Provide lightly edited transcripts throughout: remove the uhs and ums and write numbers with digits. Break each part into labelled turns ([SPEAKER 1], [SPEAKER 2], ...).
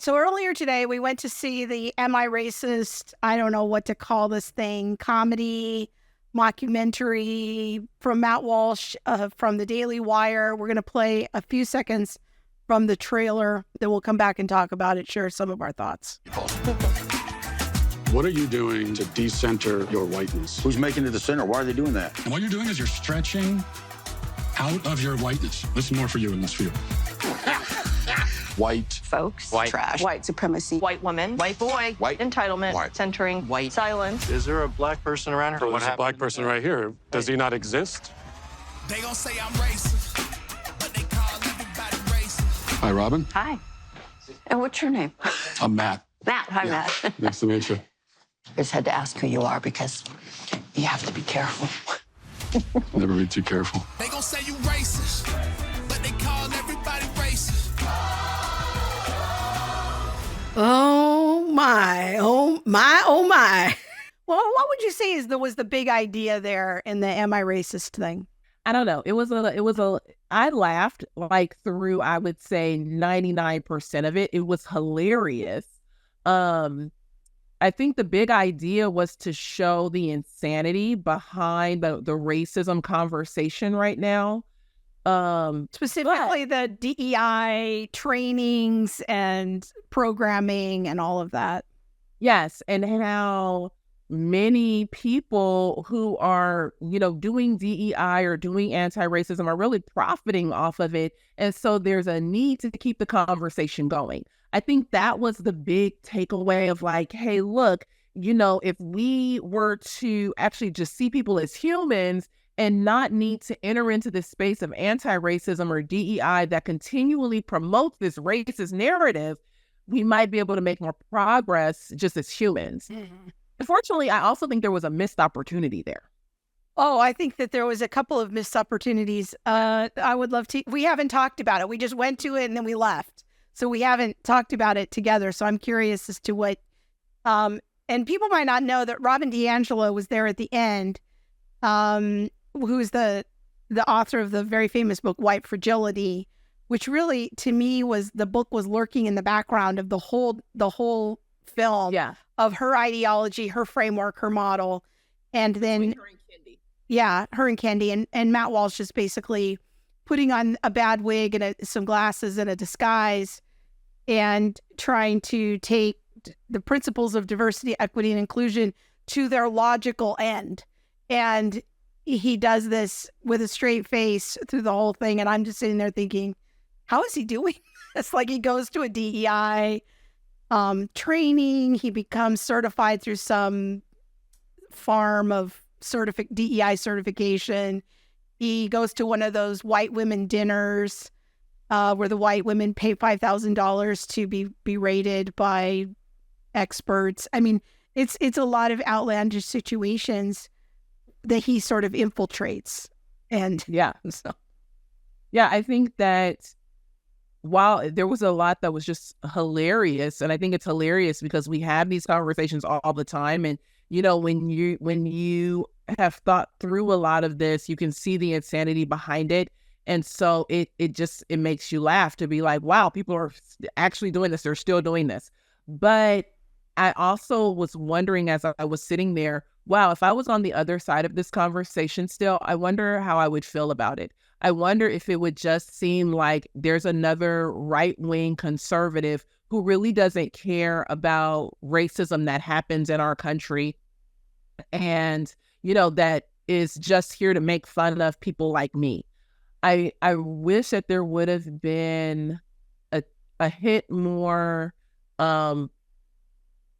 [SPEAKER 1] So earlier today, we went to see the Am I Racist? I don't know what to call this thing, comedy, mockumentary from Matt Walsh from the Daily Wire. We're going to play a few seconds from the trailer. Then we'll come back and talk about it, share some of our thoughts.
[SPEAKER 2] What are you doing to decenter your whiteness?
[SPEAKER 3] Who's making it the center? Why are they doing that?
[SPEAKER 2] And what you're doing is you're stretching out of your whiteness. There's more for you in this field. White.
[SPEAKER 4] Folks.
[SPEAKER 5] White.
[SPEAKER 4] Trash.
[SPEAKER 5] White supremacy.
[SPEAKER 4] White woman.
[SPEAKER 5] White boy.
[SPEAKER 3] White.
[SPEAKER 4] Entitlement.
[SPEAKER 3] White.
[SPEAKER 4] Centering.
[SPEAKER 5] White.
[SPEAKER 4] Silence.
[SPEAKER 6] Is there a black person around here?
[SPEAKER 2] There's a black person right here. Does he not exist?
[SPEAKER 7] They gon' say I'm racist, but they call everybody racist.
[SPEAKER 2] Hi, Robin.
[SPEAKER 4] Hi.
[SPEAKER 5] And what's your name?
[SPEAKER 2] I'm Matt.
[SPEAKER 4] Matt. Hi, Matt.
[SPEAKER 2] Nice to meet you.
[SPEAKER 5] I just had to ask who you are because you have to be careful.
[SPEAKER 2] Never be too careful.
[SPEAKER 7] They gon' say you racist, but they call everybody racist.
[SPEAKER 1] Oh my, oh my, oh my. Well, what would you say was the big idea there in the Am I Racist thing?
[SPEAKER 8] I don't know. I laughed like through, I would say 99% of it. It was hilarious. I think the big idea was to show the insanity behind the racism conversation right now.
[SPEAKER 1] Specifically the DEI trainings and programming and all of that.
[SPEAKER 8] Yes. And how many people who are, doing DEI or doing anti-racism are really profiting off of it. And so there's a need to keep the conversation going. I think that was the big takeaway of like, hey, look, if we were to actually just see people as humans and not need to enter into this space of anti-racism or DEI that continually promotes this racist narrative, we might be able to make more progress just as humans.
[SPEAKER 1] Mm-hmm.
[SPEAKER 8] Unfortunately, I also think there was a missed opportunity there.
[SPEAKER 1] Oh, I think that there was a couple of missed opportunities. I would love to. We haven't talked about it. We just went to it and then we left. So we haven't talked about it together. So I'm curious as to what, and people might not know that Robin DiAngelo was there at the end, who's the author of the very famous book, White Fragility, which really, to me, the book was lurking in the background of the whole film of her ideology, her framework, her model. And then,
[SPEAKER 8] her and Kendi.
[SPEAKER 1] Yeah, her and Kendi. And Matt Walsh is basically putting on a bad wig and some glasses and a disguise and trying to take the principles of diversity, equity, and inclusion to their logical end. And he does this with a straight face through the whole thing. And I'm just sitting there thinking, how is he doing? It's like he goes to a DEI training. He becomes certified through some farm of DEI certification. He goes to one of those white women dinners where the white women pay $5,000 to be berated by experts. I mean, it's a lot of outlandish situations that he sort of infiltrates. And
[SPEAKER 8] I think that while there was a lot that was just hilarious, and I think it's hilarious because we have these conversations all the time, and when you have thought through a lot of this, you can see the insanity behind it. And so it makes you laugh to be like, wow, people are actually doing this. They're still doing this. But I also was wondering as I was sitting there, wow, if I was on the other side of this conversation still, I wonder how I would feel about it. I wonder if it would just seem like there's another right-wing conservative who really doesn't care about racism that happens in our country and, that is just here to make fun of people like me. I wish that there would have been a hit more of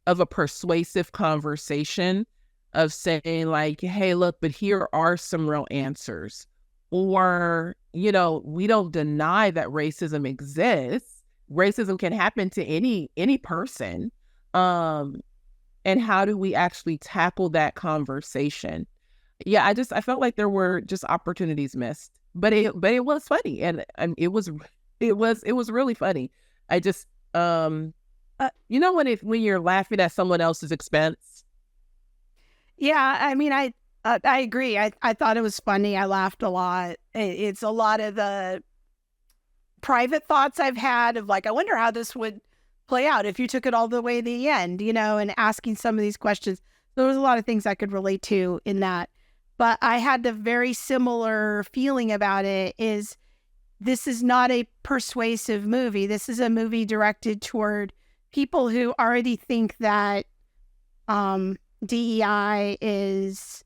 [SPEAKER 8] a persuasive conversation of saying like, hey, look, but here are some real answers. Or, we don't deny that racism exists. Racism can happen to any person. And how do we actually tackle that conversation? Yeah, I felt like there were just opportunities missed. But it was funny, and it was really funny. I just when you're laughing at someone else's expense.
[SPEAKER 1] Yeah, I mean, I agree. I thought it was funny. I laughed a lot. It's a lot of the private thoughts I've had of like, I wonder how this would play out if you took it all the way to the end, and asking some of these questions. There was a lot of things I could relate to in that. But I had the very similar feeling about it is this is not a persuasive movie. This is a movie directed toward people who already think that DEI is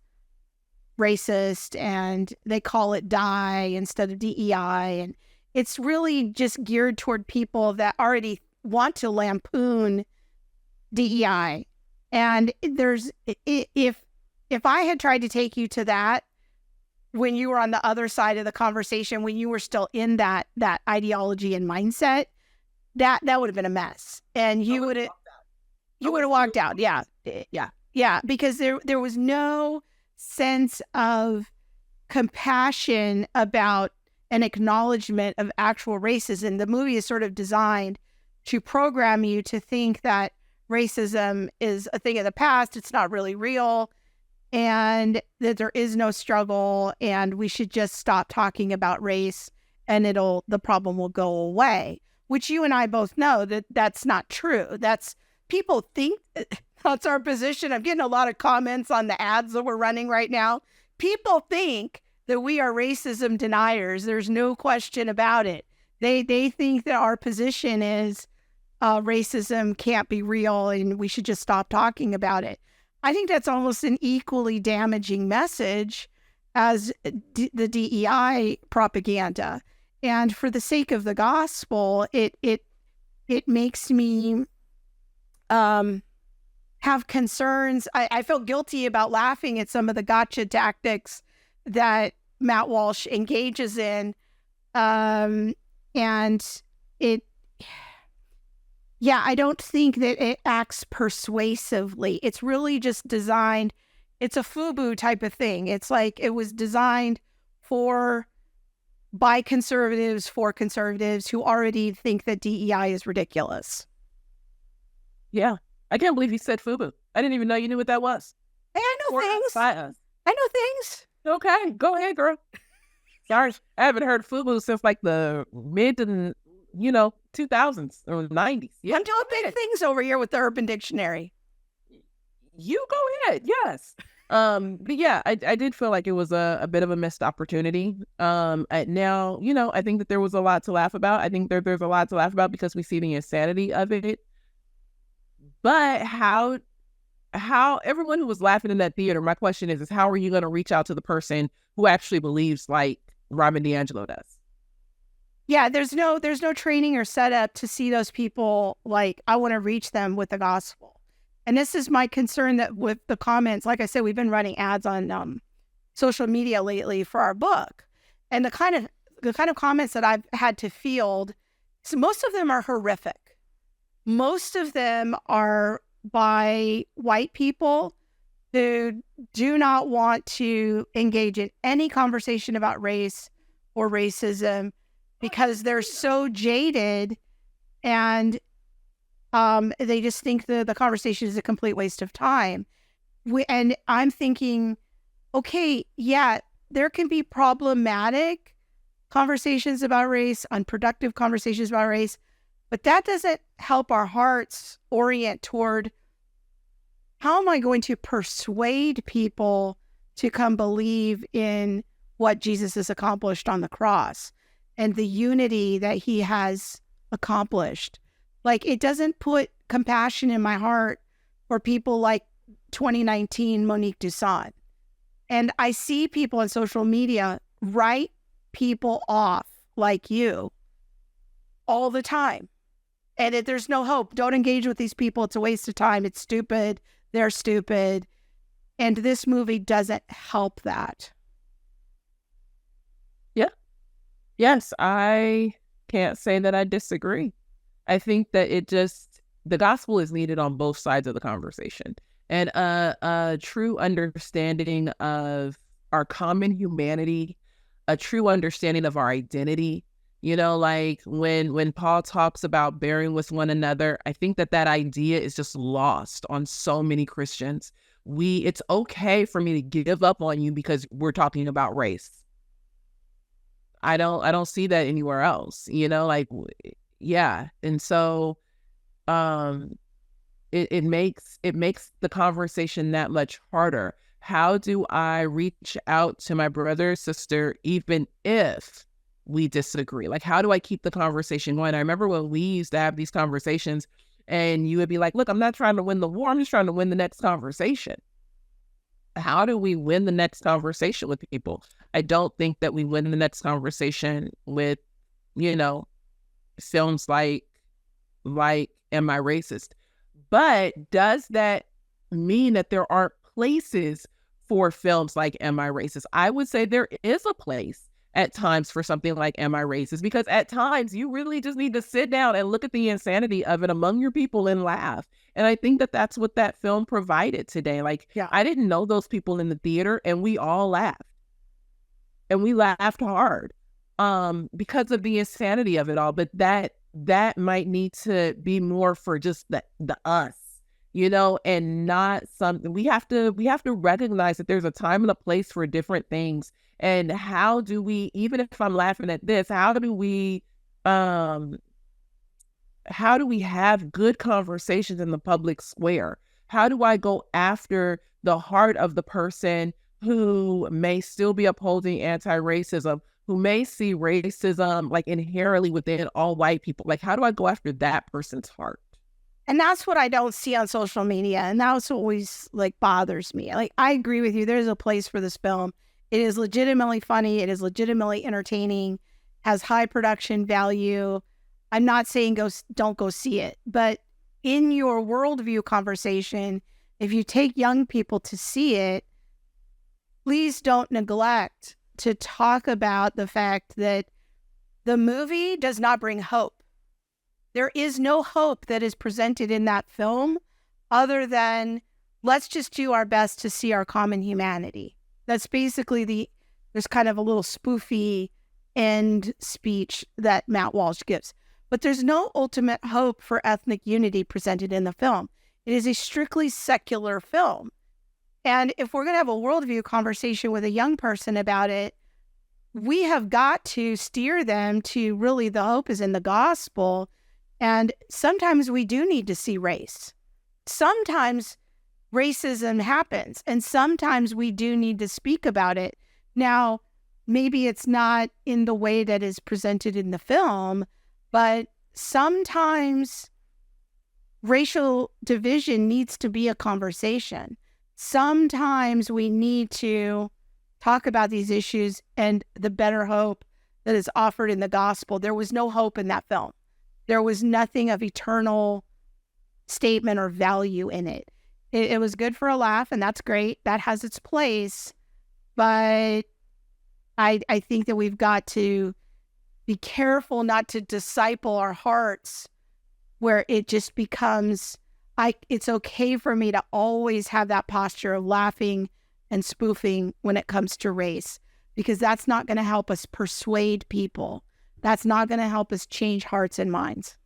[SPEAKER 1] racist and they call it die instead of DEI. And it's really just geared toward people that already want to lampoon DEI. And if I had tried to take you to that when you were on the other side of the conversation, when you were still in that ideology and mindset, that would have been a mess. And you would have walked out. Yeah. Yeah. Because there was no sense of compassion about an acknowledgement of actual racism. The movie is sort of designed to program you to think that racism is a thing of the past. It's not really real, and that there is no struggle, and we should just stop talking about race and the problem will go away, which you and I both know that that's not true. People think that's our position. I'm getting a lot of comments on the ads that we're running right now. People think that we are racism deniers. There's no question about it. They think that our position is racism can't be real and we should just stop talking about it. I think that's almost an equally damaging message as the DEI propaganda. And for the sake of the gospel, it makes me have concerns. I felt guilty about laughing at some of the gotcha tactics that Matt Walsh engages in. And I don't think that it acts persuasively. It's really just designed, it's a FUBU type of thing. It's like it was designed by conservatives for conservatives who already think that DEI is ridiculous.
[SPEAKER 8] Yeah. I can't believe you said FUBU. I didn't even know you knew what that was.
[SPEAKER 1] Hey, I know things. I know things.
[SPEAKER 8] Okay, go ahead, girl. Sorry, I haven't heard FUBU since like the mid to 2000s or 90s. Yeah,
[SPEAKER 1] I'm doing big things over here with the Urban Dictionary.
[SPEAKER 8] You go ahead, yes. But yeah, I did feel like it was a bit of a missed opportunity. Now, I think that there was a lot to laugh about. I think there's a lot to laugh about because we see the insanity of it. But how everyone who was laughing in that theater, my question is how are you going to reach out to the person who actually believes like Robin DiAngelo does?
[SPEAKER 1] Yeah, there's no training or setup to see those people. Like, I want to reach them with the gospel. And this is my concern that with the comments, like I said, we've been running ads on social media lately for our book. And the kind of comments that I've had to field, so most of them are horrific. Most of them are by white people who do not want to engage in any conversation about race or racism because they're so jaded and they just think the conversation is a complete waste of time. And I'm thinking, okay, yeah, there can be problematic conversations about race, unproductive conversations about race, but that doesn't help our hearts orient toward how am I going to persuade people to come believe in what Jesus has accomplished on the cross and the unity that he has accomplished. Like, it doesn't put compassion in my heart for people like 2019 Monique Duson. And I see people on social media write people off like you all the time. And there's no hope. Don't engage with these people. It's a waste of time. It's stupid. They're stupid. And this movie doesn't help that.
[SPEAKER 8] Yeah. Yes, I can't say that I disagree. I think that the gospel is needed on both sides of the conversation. And a true understanding of our common humanity, a true understanding of our identity. Like when Paul talks about bearing with one another, I think that idea is just lost on so many Christians. It's okay for me to give up on you because we're talking about race. I don't see that anywhere else, yeah. And so it makes the conversation that much harder. How do I reach out to my brother or sister even if we disagree? Like, how do I keep the conversation going? I remember when we used to have these conversations and you would be like, look, I'm not trying to win the war. I'm just trying to win the next conversation. How do we win the next conversation with people? I don't think that we win the next conversation with, films like Am I Racist? But does that mean that there aren't places for films like Am I Racist? I would say there is a place at times for something like Am I Racist? Because at times you really just need to sit down and look at the insanity of it among your people and laugh. And I think that that's what that film provided today. Like, I didn't know those people in the theater and we all laughed. And we laughed hard because of the insanity of it all. But that might need to be more for just the us, and not something. We have to recognize that there's a time and a place for different things. And how do we, even if I'm laughing at this, how do we have good conversations in the public square? How do I go after the heart of the person who may still be upholding anti-racism, who may see racism like inherently within all white people? Like, how do I go after that person's heart?
[SPEAKER 1] And that's what I don't see on social media. And that's what always bothers me. Like, I agree with you. There's a place for this film. It is legitimately funny. It is legitimately entertaining, has high production value. I'm not saying don't go see it, but in your worldview conversation, if you take young people to see it, please don't neglect to talk about the fact that the movie does not bring hope. There is no hope that is presented in that film other than let's just do our best to see our common humanity. That's basically there's kind of a little spoofy end speech that Matt Walsh gives. But there's no ultimate hope for ethnic unity presented in the film. It is a strictly secular film. And if we're going to have a worldview conversation with a young person about it, we have got to steer them to really the hope is in the gospel. And sometimes we do need to see race. Sometimes racism happens, and sometimes we do need to speak about it. Now, maybe it's not in the way that is presented in the film, but sometimes racial division needs to be a conversation. Sometimes we need to talk about these issues and the better hope that is offered in the gospel. There was no hope in that film. There was nothing of eternal statement or value in it. It was good for a laugh, and that's great. That has its place. But I think that we've got to be careful not to disciple our hearts where it just becomes, it's okay for me to always have that posture of laughing and spoofing when it comes to race, because that's not going to help us persuade people. That's not going to help us change hearts and minds.